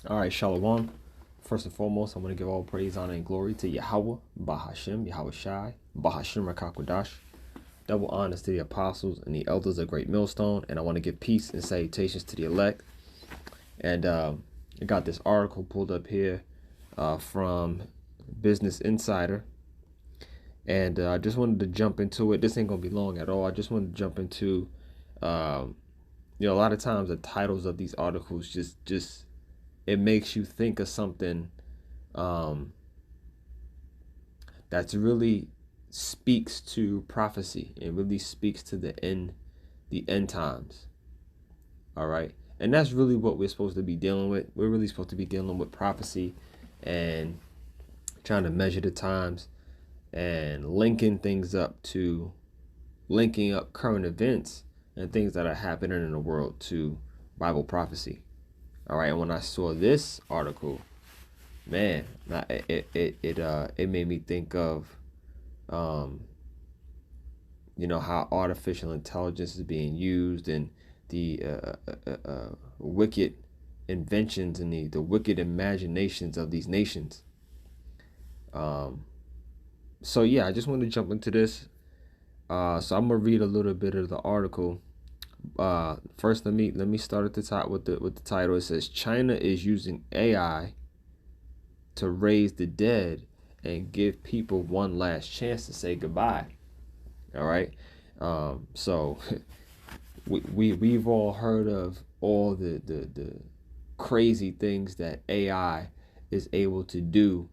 All right, Shalom. First and foremost, I want to give all praise, honor, and glory to Yahweh, Bahashem, YAHAWASHI, Bahashem Rakakwadash. Double honors to the apostles and the elders of Great Millstone. And I want to give peace and salutations to the elect. And I got this article pulled up here from Business Insider. And I just wanted to jump into it. This ain't going to be long at all. I just wanted to jump into, a lot of times the titles of these articles just it makes you think of something that's really speaks to prophecy. It really speaks to the end times. All right. And that's really what we're supposed to be dealing with. We're really supposed to be dealing with prophecy and trying to measure the times and linking up current events and things that are happening in the world to Bible prophecy. All right. And when I saw this article, man, it made me think of how artificial intelligence is being used and the wicked inventions and the wicked imaginations of these nations. So yeah, I just want to jump into this. So I'm gonna read a little bit of the article. First, let me start at the top with the title. It says China is using AI to raise the dead and give people one last chance to say goodbye. All right. So we've all heard of all the crazy things that AI is able to do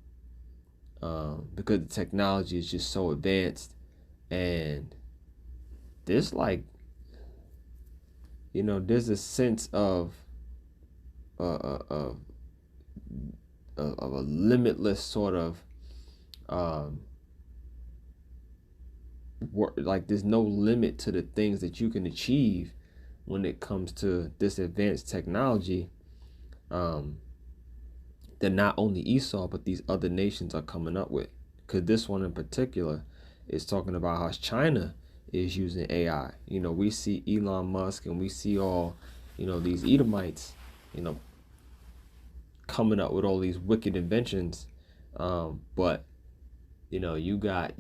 because the technology is just so advanced, and there's there's a sense of of a limitless sort of like there's no limit to the things that you can achieve when it comes to this advanced technology that not only Esau but these other nations are coming up with. Because this one in particular is talking about how China is using AI. We see Elon Musk and we see all these Edomites coming up with all these wicked inventions, but you got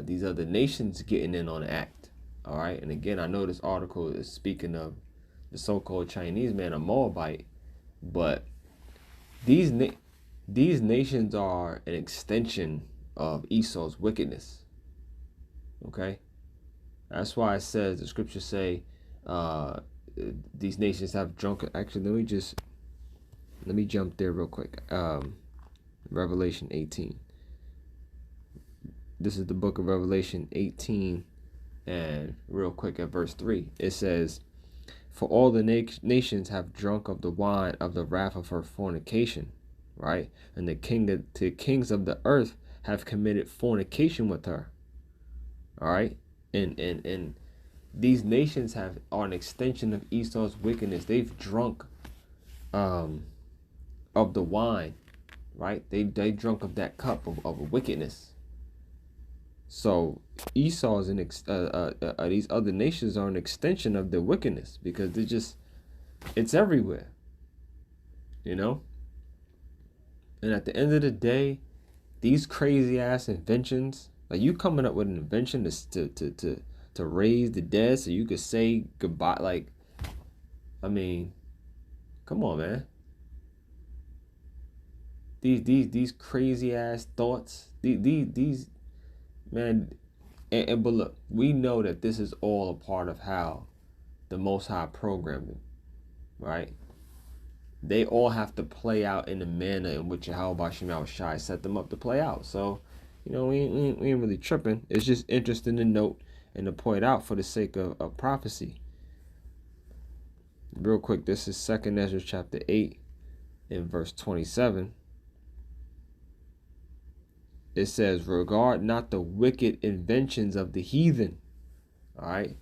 these other nations getting in on the act. All right. And again, I know this article is speaking of the so-called Chinese man, a Moabite, but these nations are an extension of Esau's wickedness. Okay. That's why it says, the scriptures say, these nations have drunk. Actually, let me jump there real quick. Revelation 18. This is the book of Revelation 18, and real quick at verse 3, it says, for all the nations have drunk of the wine of the wrath of her fornication, right? And the kings of the earth have committed fornication with her. All right? And these nations are an extension of Esau's wickedness. They've drunk of the wine, right? They drunk of that cup of wickedness. So Esau is these other nations are an extension of their wickedness, because it's everywhere, And at the end of the day, these crazy ass inventions, like you coming up with an invention to raise the dead so you could say goodbye, like, I mean, come on, man. These crazy ass thoughts, these man, but look, we know that this is all a part of how the Most High programmed them, right? They all have to play out in the manner in which YAHAWASHI set them up to play out. So, we ain't really tripping. It's just interesting to note and to point out for the sake of prophecy. Real quick, this is 2nd Ezra chapter 8 in verse 27. It says, regard not the wicked inventions of the heathen, all right,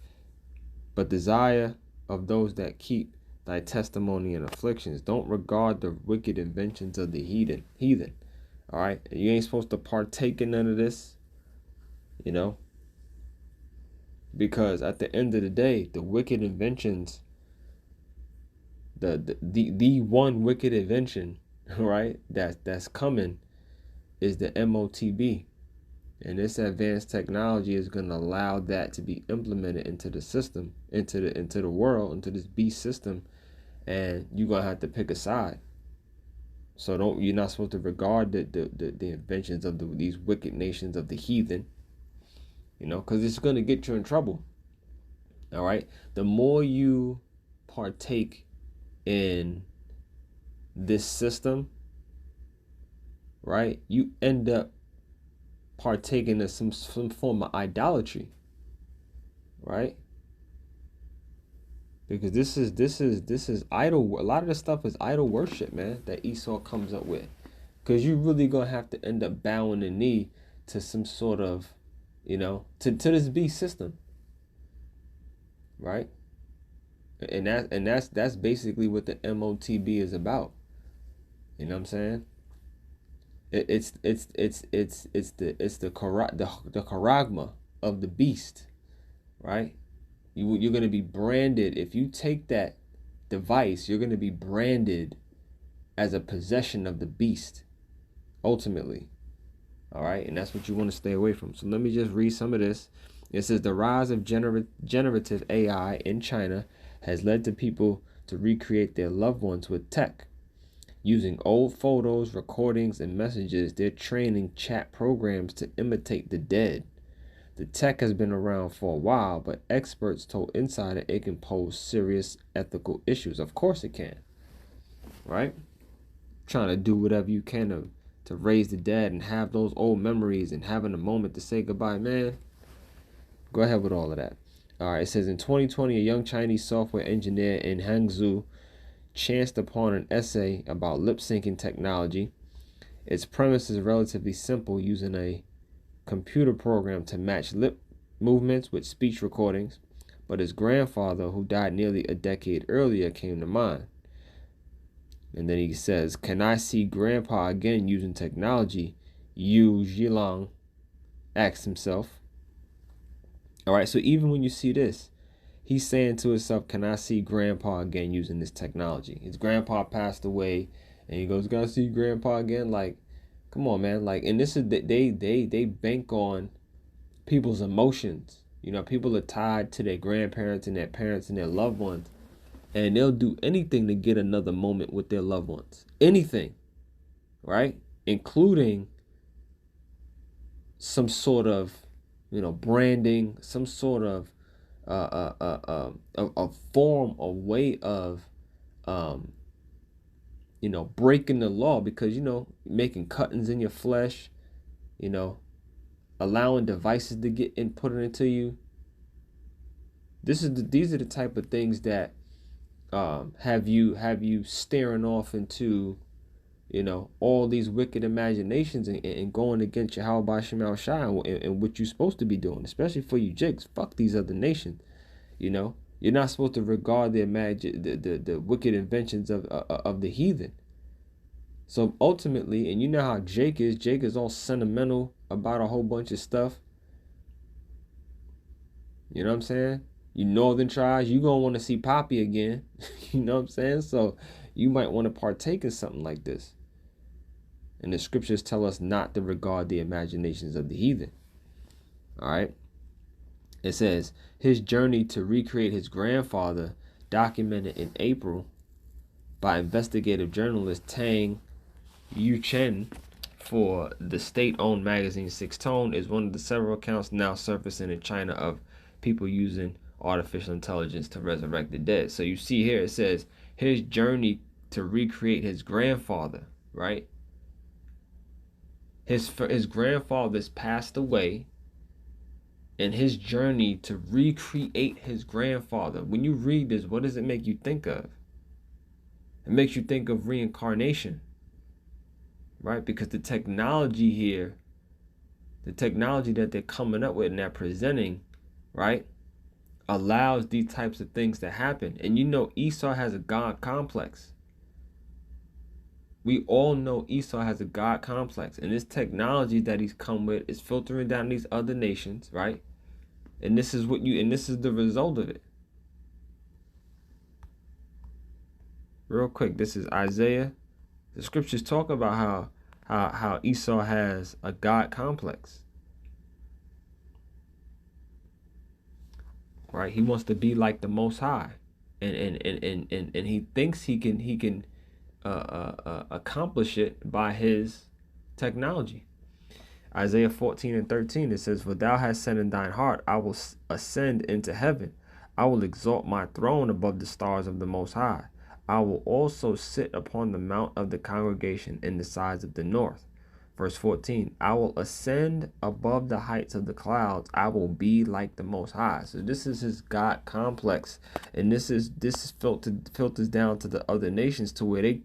but desire of those that keep thy testimony and afflictions. Don't regard the wicked inventions of the heathen. All right. You ain't supposed to partake in none of this, because at the end of the day, the wicked inventions The one wicked invention, right? That's coming is the MOTB. And this advanced technology is going to allow that to be implemented into the system, into the world, into this beast system, and you're gonna have to pick a side. So you're not supposed to regard the inventions of these wicked nations of the heathen, because it's gonna get you in trouble. All right, the more you partake in this system, right, you end up partaking in some form of idolatry, right? Because this is idol. A lot of the stuff is idol worship, man, that Esau comes up with. Because you really gonna have to end up bowing the knee to some sort of, to this beast system, right? And that's basically what the MOTB is about. You know what I'm saying? It's the charagma of the beast, right? You're going to be branded. If you take that device, you're going to be branded as a possession of the beast, ultimately. All right, and that's what you want to stay away from. So let me just read some of this. It says the rise of generative AI in China has led to people to recreate their loved ones with tech. Using old photos, recordings, and messages, they're training chat programs to imitate the dead. The tech has been around for a while, but experts told Insider it can pose serious ethical issues. Of course it can, right? Trying to do whatever you can to raise the dead and have those old memories and having a moment to say goodbye, man. Go ahead with all of that. All right, it says in 2020, a young Chinese software engineer in Hangzhou chanced upon an essay about lip-syncing technology. Its premise is relatively simple, using a computer program to match lip movements with speech recordings, but his grandfather, who died nearly a decade earlier, came to mind. And then he says, "Can I see Grandpa again using technology?" Yu Zhilang asked himself. All right, so even when you see this, he's saying to himself, "Can I see Grandpa again using this technology?" His grandpa passed away, and he goes, "Gotta see Grandpa again." Like, come on, man. Like, and this is they bank on people's emotions. People are tied to their grandparents and their parents and their loved ones, and they'll do anything to get another moment with their loved ones. Anything, right? Including some sort of, branding, some sort of a form or way of breaking the law, because making cuttings in your flesh, allowing devices to get inputted into you. These are the type of things that have you staring off into all these wicked imaginations and going against YAHAWASHI and what you're supposed to be doing, especially for you jigs. Fuck these other nations. You're not supposed to regard the wicked inventions of the heathen. So ultimately, and you know how Jake is all sentimental about a whole bunch of stuff. You know what I'm saying? You northern tribes, you gonna want to see Poppy again. You know what I'm saying? So you might want to partake in something like this. And the scriptures tell us not to regard the imaginations of the heathen. All right. It says his journey to recreate his grandfather, documented in April by investigative journalist Tang Yuchen for the state-owned magazine Six Tone, is one of the several accounts now surfacing in China of people using artificial intelligence to resurrect the dead. So you see here, it says his journey to recreate his grandfather, right? His grandfather's passed away, and his journey to recreate his grandfather. When you read this, what does it make you think of? It makes you think of reincarnation, right? Because the technology here, the technology that they're coming up with and they're presenting, right, allows these types of things to happen. And Esau has a God complex. We all know Esau has a God complex, and this technology that he's come with is filtering down these other nations, right? And this is the result of it. real quick. This is Isaiah. The scriptures talk about how Esau has a God complex. Right? He wants to be like the Most High. And he thinks he can accomplish it by his technology. Isaiah 14:13, it says, "For thou hast said in thine heart, I will ascend into heaven. I will exalt my throne above the stars of the Most High. I will also sit upon the mount of the congregation in the sides of the north." Verse 14, "I will ascend above the heights of the clouds. I will be like the Most High." So this is his God complex. And this is filters down to the other nations to where they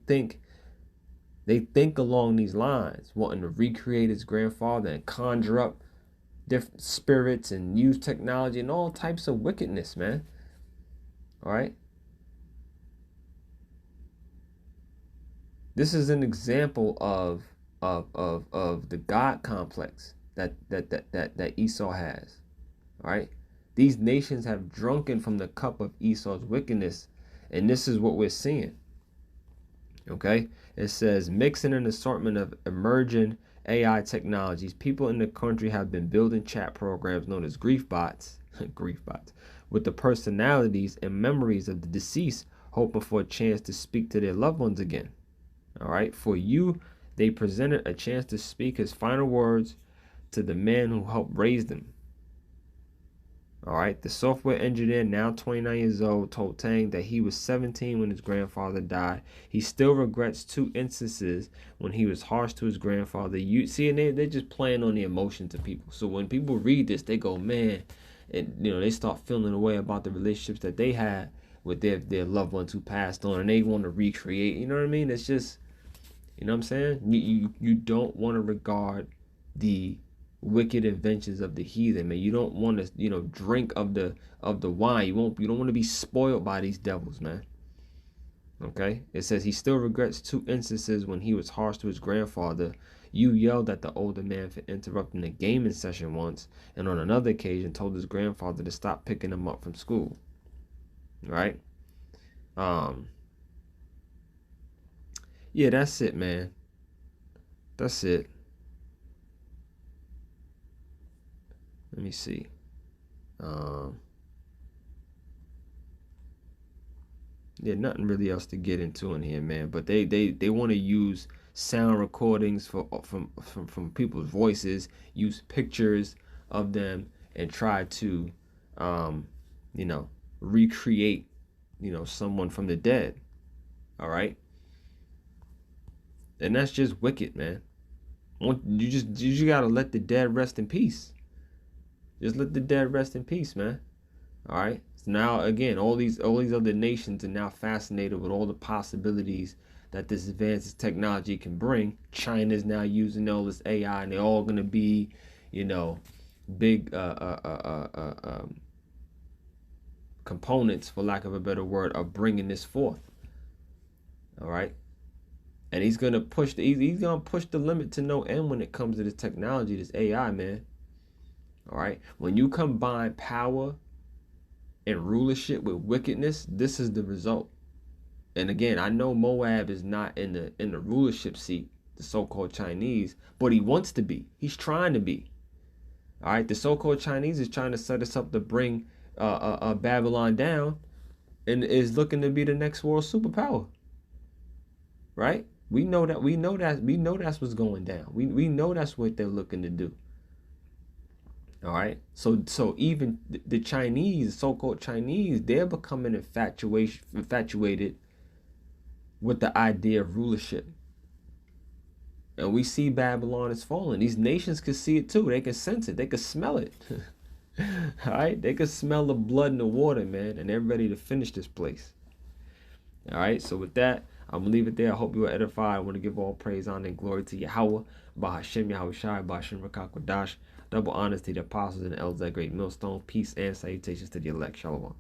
think along these lines, wanting to recreate his grandfather and conjure up different spirits and use technology and all types of wickedness, man. All right. This is an example of the God complex that Esau has. All right. These nations have drunken from the cup of Esau's wickedness, and this is what we're seeing. Okay, it says, mixing an assortment of emerging AI technologies, people in the country have been building chat programs known as grief bots, with the personalities and memories of the deceased, hoping for a chance to speak to their loved ones again. All right, for you, they presented a chance to speak his final words to the man who helped raise them. All right, the software engineer, now 29 years old, told Tang that he was 17 when his grandfather died. He still regrets 2 instances when he was harsh to his grandfather. You see, and they're just playing on the emotions of people. So when people read this, they go, man, and they start feeling a way about the relationships that they had with their loved ones who passed on, and they want to recreate. You know what I mean? It's just, you know what I'm saying? You don't want to regard the wicked inventions of the heathen, man. You don't want to, drink of the wine. You don't want to be spoiled by these devils, man. Okay? It says he still regrets 2 instances when he was harsh to his grandfather. You yelled at the older man for interrupting a gaming session once, and on another occasion told his grandfather to stop picking him up from school. Right? Yeah, that's it, man. That's it. Let me see. Yeah, nothing really else to get into in here, man. But they want to use sound recordings from people's voices, use pictures of them, and try to, recreate, someone from the dead. All right. And that's just wicked, man. You just gotta let the dead rest in peace. Just let the dead rest in peace, man. All right. So now, again, all these other nations are now fascinated with all the possibilities that this advanced technology can bring. China's now using all this AI, and they're all gonna be, big components, for lack of a better word, of bringing this forth. All right. And he's gonna push the limit to no end when it comes to this technology, this AI, man. All right. When you combine power and rulership with wickedness, this is the result. And again, I know Moab is not in the rulership seat, the so-called Chinese, but he wants to be. He's trying to be. All right. The so-called Chinese is trying to set us up to bring Babylon down, and is looking to be the next world superpower. Right? We know that's what's going down. We know that's what they're looking to do. All right. So even the Chinese, so-called Chinese, they're becoming infatuated with the idea of rulership. And we see Babylon is falling. These nations can see it too. They can sense it. They can smell it. All right. They can smell the blood in the water, man. And they're ready to finish this place. All right. So with that, I'm going to leave it there. I hope you were edified. I want to give all praise, honor, and glory to Yahawah, by Hashem, YAHAWASHI, by Hashem, Rakakwadash. Double honors to the apostles and the elders at Great Millstone. Peace and salutations to the elect. Shalom.